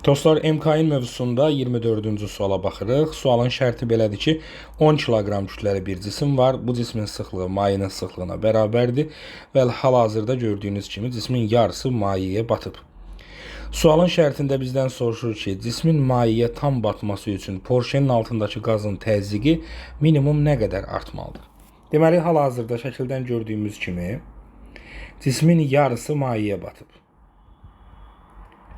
Dostlar, MK'nin mövzusunda 24-cü suala baxırıq. Sualın şərti belədir ki, 10 kiloqram kütləli bir cisim var. Bu cismin sıxlığı mayenin sıxlığına bərabərdir və hal-hazırda gördüyünüz kimi cismin yarısı mayeye batıb. Sualın şərtində bizdən soruşur ki, cismin mayeye tam batması üçün porşenin altındakı qazın təzyiqi minimum nə qədər artmalıdır? Deməli, hal-hazırda şəkildən gördüyümüz kimi cismin yarısı mayeye batıb.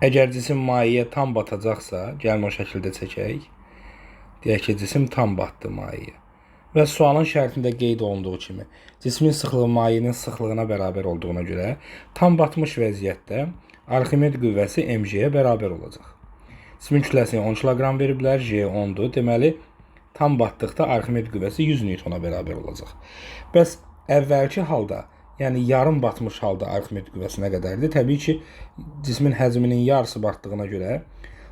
Əgər cisim mayeye tam batacaqsa, gəlin o şəkildə çəkək. Deyək ki, cisim tam batdı mayeye. Və sualın şərtində qeyd olunduğu kimi, cismin sıxlığı mayenin sıxlığına bərabər olduğuna görə, tam batmış vəziyyətdə Arximed qüvvəsi mg'yə bərabər olacaq. Cismin kütləsini 10 kiloqram veriblər, J 10'dur. Deməli, tam batdıqda Arximed qüvvəsi 100 newtona bərabər olacaq. Bəs əvvəlki halda, yəni yarım batmış halda Arximed qüvvəsi nə qədərdir? Təbii ki, cismin həcminin yarısı batdığına görə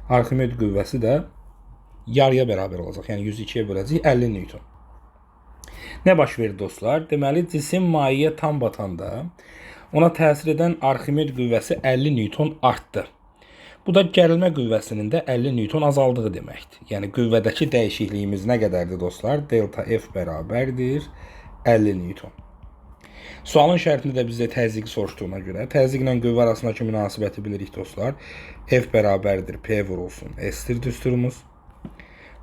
Arximed qüvvəsi də yarıya bərabər olacaq. Yəni 102'yə böləcək 50 newton. Nə baş verir dostlar? Deməli, cisim mayeye tam batanda ona təsir edən Arximed qüvvəsi 50 newton artdı. Bu da gərilmə qüvvəsinin də 50 newton azaldığı deməkdir. Yəni qüvvədəki dəyişikliyimiz nə qədərdir dostlar? Delta F bərabərdir 50 newton. Sualın şərtində də bizdə təzyiqi soruşduğuna görə, təzyiqlə qüvvə arasındakı münasibəti bilirik dostlar. F bərabərdir P vurulsun S-dir düsturumuz.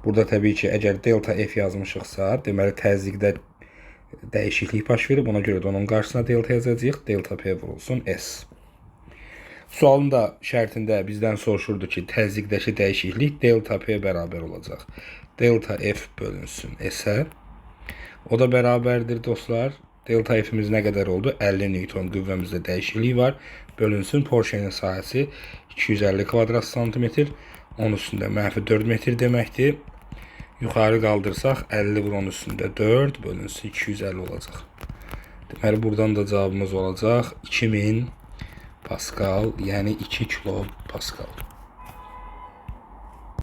Burada təbii ki, əgər delta F yazmışıqsa, deməli təzyiqdə dəyişiklik baş verib. Ona görə də onun qarşısına delta yazacağıq. Delta P vurulsun S. Sualın da şərtində bizdən soruşurdu ki, təzyiqdəki dəyişiklik delta P bərabər olacaq. Delta F bölünsün S-ə. O da bərabərdir dostlar. Delta F'imiz nə qədər oldu? 50 newton qüvvəmizdə dəyişiklik var. Bölünsün porşenin sahəsi 250 kvadrat santimetr. 10 üstündə mənfi 4 metr deməkdir. Yuxarı qaldırsaq 50 vur 10 üstündə 4 bölünsün 250 olacaq. Deməli, buradan da cavabımız olacaq 2000 Pascal, yəni 2 kilo Pascal.